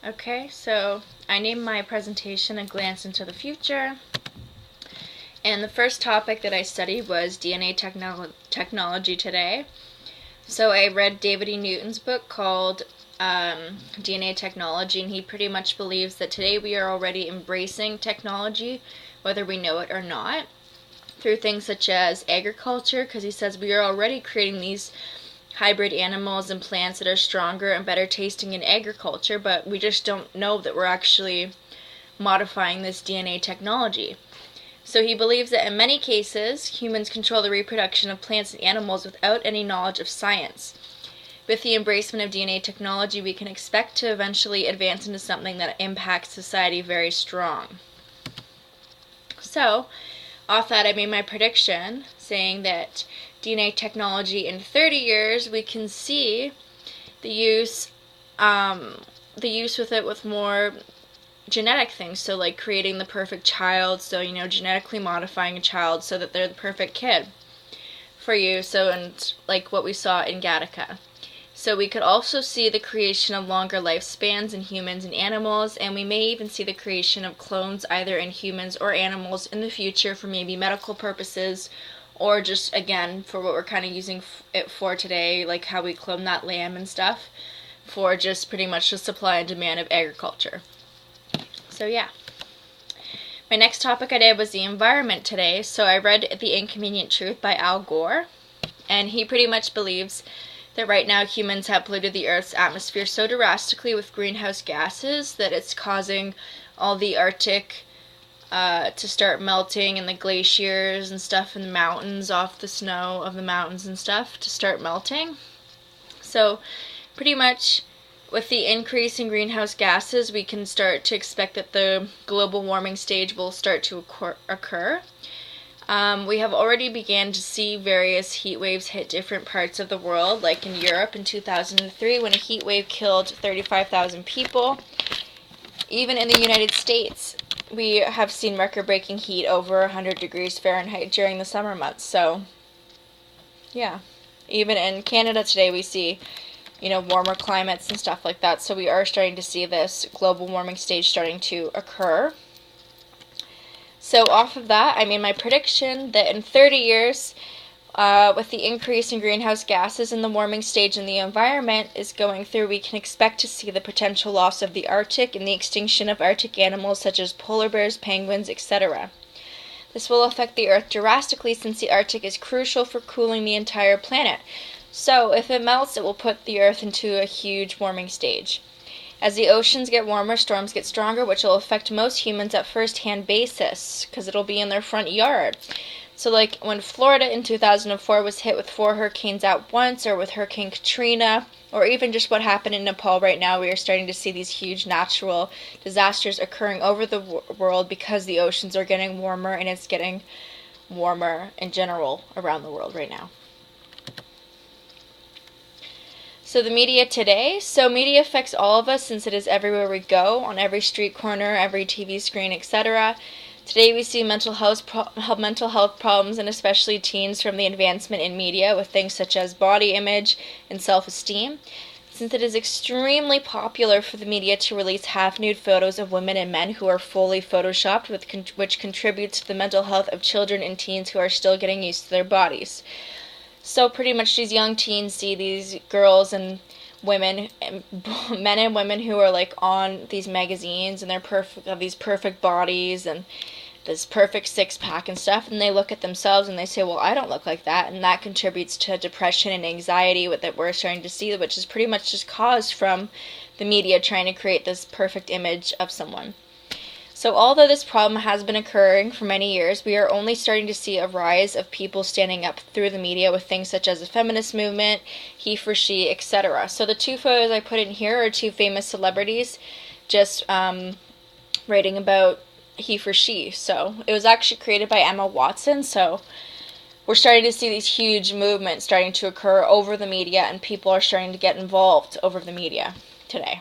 Okay, so I named my presentation A Glance into the Future. And the first topic that I studied was DNA technology today. So I read David E. Newton's book called DNA Technology, and he pretty much believes that today we are already embracing technology, whether we know it or not, through things such as agriculture, because he says we are already creating these hybrid animals and plants that are stronger and better tasting in agriculture, but we just don't know that we're actually modifying this DNA technology. So he believes that in many cases, humans control the reproduction of plants and animals without any knowledge of science. With the embracement of DNA technology, we can expect to eventually advance into something that impacts society very strong. So, off that, I made my prediction saying that DNA technology in 30 years, we can see the use with it with more genetic things, so like creating the perfect child, so genetically modifying a child so that they're the perfect kid for you, so, and like what we saw in Gattaca. So we could also see the creation of longer lifespans in humans and animals, and we may even see the creation of clones either in humans or animals in the future for maybe medical purposes, or just, again, for what we're kind of using it for today, like how we clone that lamb and stuff, for just pretty much the supply and demand of agriculture. So yeah. My next topic I did was the environment today, so I read The Inconvenient Truth by Al Gore, and he pretty much believes that right now humans have polluted the Earth's atmosphere so drastically with greenhouse gases that it's causing all the Arctic to start melting, and the glaciers and stuff in the mountains, off the snow of the mountains and stuff, to start melting. So pretty much with the increase in greenhouse gases, we can start to expect that the global warming stage will start to occur. We have already began to see various heat waves hit different parts of the world, like in Europe in 2003 when a heat wave killed 35,000 people. Even in the United States, we have seen record-breaking heat over 100 degrees Fahrenheit during the summer months. So, yeah. Even in Canada today, we see, warmer climates and stuff like that. So we are starting to see this global warming stage starting to occur. So off of that, I made my prediction that in 30 years, with the increase in greenhouse gases and the warming stage in the environment is going through, we can expect to see the potential loss of the Arctic and the extinction of Arctic animals such as polar bears, penguins, etc. This will affect the Earth drastically since the Arctic is crucial for cooling the entire planet. So if it melts, it will put the Earth into a huge warming stage. As the oceans get warmer, storms get stronger, which will affect most humans at first-hand basis, because it'll be in their front yard. So like when Florida in 2004 was hit with 4 hurricanes at once, or with Hurricane Katrina, or even just what happened in Nepal right now, we are starting to see these huge natural disasters occurring over the world because the oceans are getting warmer, and it's getting warmer in general around the world right now. So the media today. So media affects all of us since it is everywhere we go, on every street corner, every TV screen, etc. Today we see mental health problems, and especially teens, from the advancement in media with things such as body image and self-esteem. Since it is extremely popular for the media to release half-nude photos of women and men who are fully photoshopped, which contributes to the mental health of children and teens who are still getting used to their bodies. So pretty much these young teens see these girls and women, men and women who are like on these magazines, and they're perfect, have these perfect bodies and this perfect six-pack and stuff, and they look at themselves and they say, well, I don't look like that, and that contributes to depression and anxiety that we're starting to see, which is pretty much just caused from the media trying to create this perfect image of someone. So although this problem has been occurring for many years, we are only starting to see a rise of people standing up through the media with things such as the feminist movement, he for she, etc. So the 2 photos I put in here are 2 famous celebrities just writing about he for she. So it was actually created by Emma Watson, so we're starting to see these huge movements starting to occur over the media, and people are starting to get involved over the media today.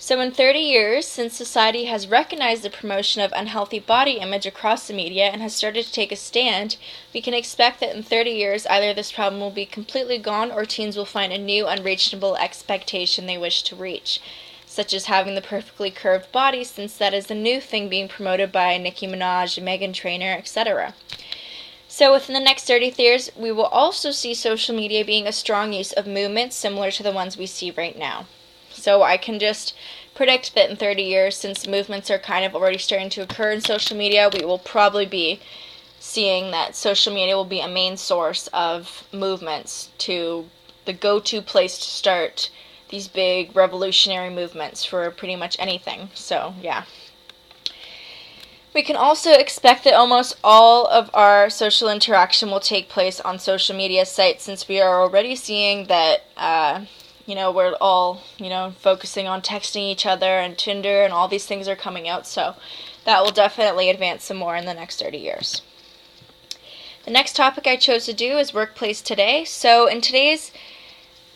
So in 30 years, since society has recognized the promotion of unhealthy body image across the media and has started to take a stand, we can expect that in 30 years either this problem will be completely gone or teens will find a new unreachable expectation they wish to reach, such as having the perfectly curved body, since that is the new thing being promoted by Nicki Minaj, Meghan Trainor, etc. So within the next 30 years, we will also see social media being a strong use of movements similar to the ones we see right now. So I can just predict that in 30 years, since movements are kind of already starting to occur in social media, we will probably be seeing that social media will be a main source of movements, to the go-to place to start these big revolutionary movements for pretty much anything. So, yeah. We can also expect that almost all of our social interaction will take place on social media sites, since we are already seeing that we're all, focusing on texting each other, and Tinder and all these things are coming out, so that will definitely advance some more in the next 30 years. The next topic I chose to do is Workplace Today. So in today's,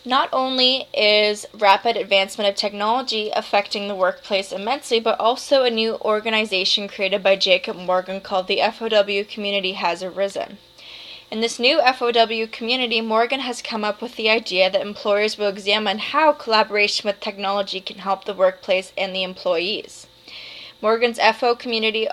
not only is rapid advancement of technology affecting the workplace immensely, but also a new organization created by Jacob Morgan called the FOW community has arisen. In this new FOW community, Morgan has come up with the idea that employers will examine how collaboration with technology can help the workplace and the employees. Morgan's FOW community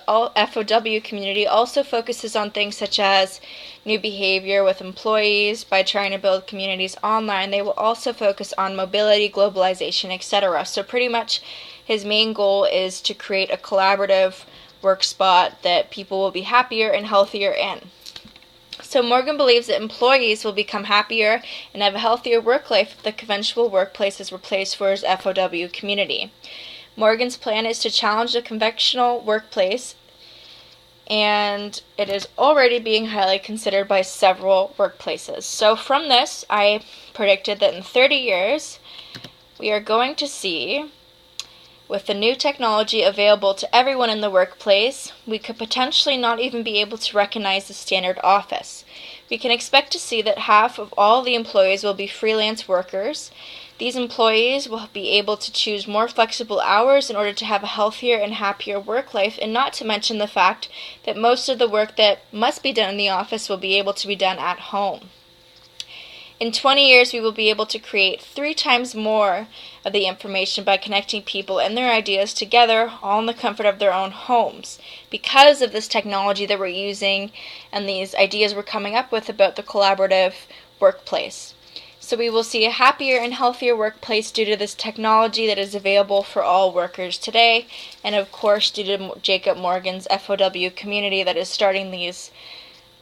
also focuses on things such as new behavior with employees. By trying to build communities online, they will also focus on mobility, globalization, etc. So pretty much his main goal is to create a collaborative work spot that people will be happier and healthier in. So Morgan believes that employees will become happier and have a healthier work life if the conventional workplace is replaced for his FOW community. Morgan's plan is to challenge the conventional workplace, and it is already being highly considered by several workplaces. So from this, I predicted that in 30 years, we are going to see, with the new technology available to everyone in the workplace, we could potentially not even be able to recognize the standard office. We can expect to see that half of all the employees will be freelance workers. These employees will be able to choose more flexible hours in order to have a healthier and happier work life, and not to mention the fact that most of the work that must be done in the office will be able to be done at home. In 20 years, we will be able to create 3 times more of the information by connecting people and their ideas together, all in the comfort of their own homes, because of this technology that we're using and these ideas we're coming up with about the collaborative workplace. So we will see a happier and healthier workplace due to this technology that is available for all workers today, and of course due to Jacob Morgan's FOW community that is starting these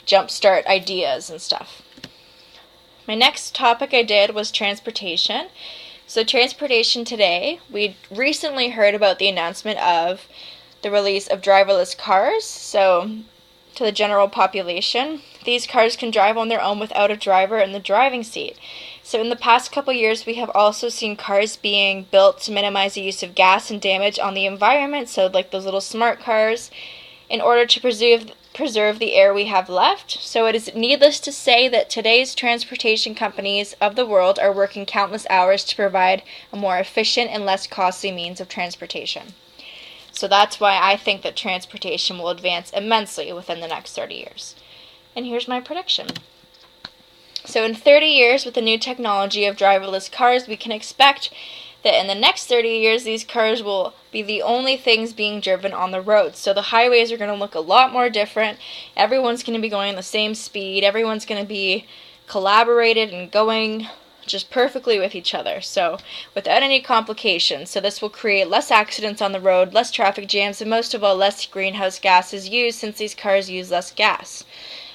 jumpstart ideas and stuff. My next topic I did was transportation. So transportation today, we recently heard about the announcement of the release of driverless cars. So to the general population, these cars can drive on their own without a driver in the driving seat. So in the past couple years, we have also seen cars being built to minimize the use of gas and damage on the environment, so like those little smart cars, in order to preserve the air we have left. So it is needless to say that today's transportation companies of the world are working countless hours to provide a more efficient and less costly means of transportation. So that's why I think that transportation will advance immensely within the next 30 years. And here's my prediction. So in 30 years, with the new technology of driverless cars, we can expect that in the next 30 years, these cars will be the only things being driven on the roads. So the highways are going to look a lot more different. Everyone's going to be going the same speed. Everyone's going to be collaborated and going just perfectly with each other, so without any complications. So this will create less accidents on the road, less traffic jams, and most of all, less greenhouse gases used, since these cars use less gas.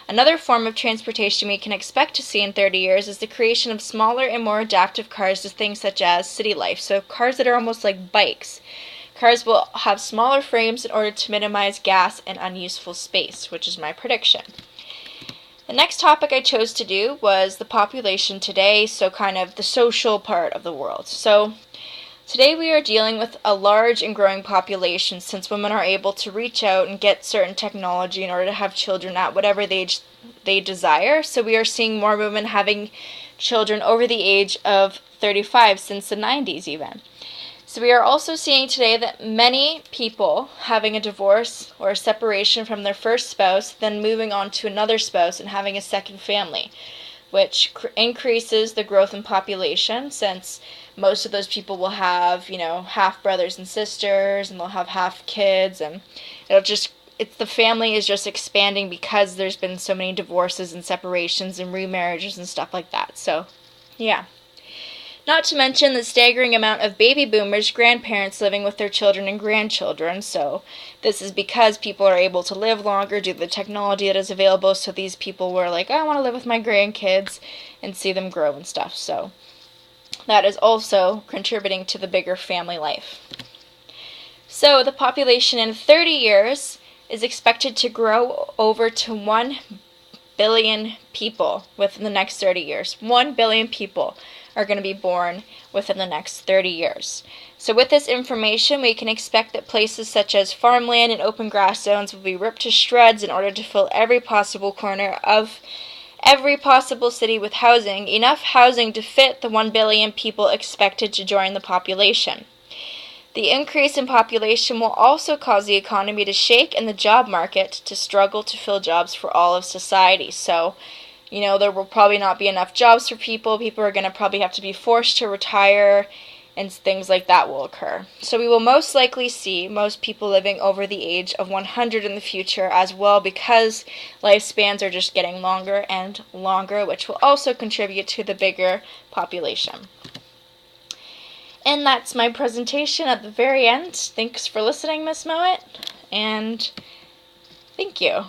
Another form of transportation we can expect to see in 30 years is the creation of smaller and more adaptive cars to things such as city life. So cars that are almost like bikes. Cars will have smaller frames in order to minimize gas and unuseful space, which is my prediction. The next topic I chose to do was the population today, so kind of the social part of the world. So today we are dealing with a large and growing population, since women are able to reach out and get certain technology in order to have children at whatever age they desire. So we are seeing more women having children over the age of 35 since the 90s even. So we are also seeing today that many people having a divorce or a separation from their first spouse, then moving on to another spouse and having a second family, which increases the growth in population, since most of those people will have, half brothers and sisters, and they'll have half kids, and the family is just expanding because there's been so many divorces and separations and remarriages and stuff like that. So, yeah. Not to mention the staggering amount of baby boomers, grandparents living with their children and grandchildren. So this is because people are able to live longer due to the technology that is available. So these people were like, I want to live with my grandkids and see them grow and stuff. So that is also contributing to the bigger family life. So the population in 30 years is expected to grow over to 1 billion people within the next 30 years. 1 billion people are going to be born within the next 30 years. So with this information, we can expect that places such as farmland and open grass zones will be ripped to shreds in order to fill every possible corner of every possible city with housing, enough housing to fit the 1 billion people expected to join the population. The increase in population will also cause the economy to shake and the job market to struggle to fill jobs for all of society. So, there will probably not be enough jobs for people. People are going to probably have to be forced to retire, and things like that will occur. So we will most likely see most people living over the age of 100 in the future as well, because lifespans are just getting longer and longer, which will also contribute to the bigger population. And that's my presentation at the very end. Thanks for listening, Miss Mowat, and thank you.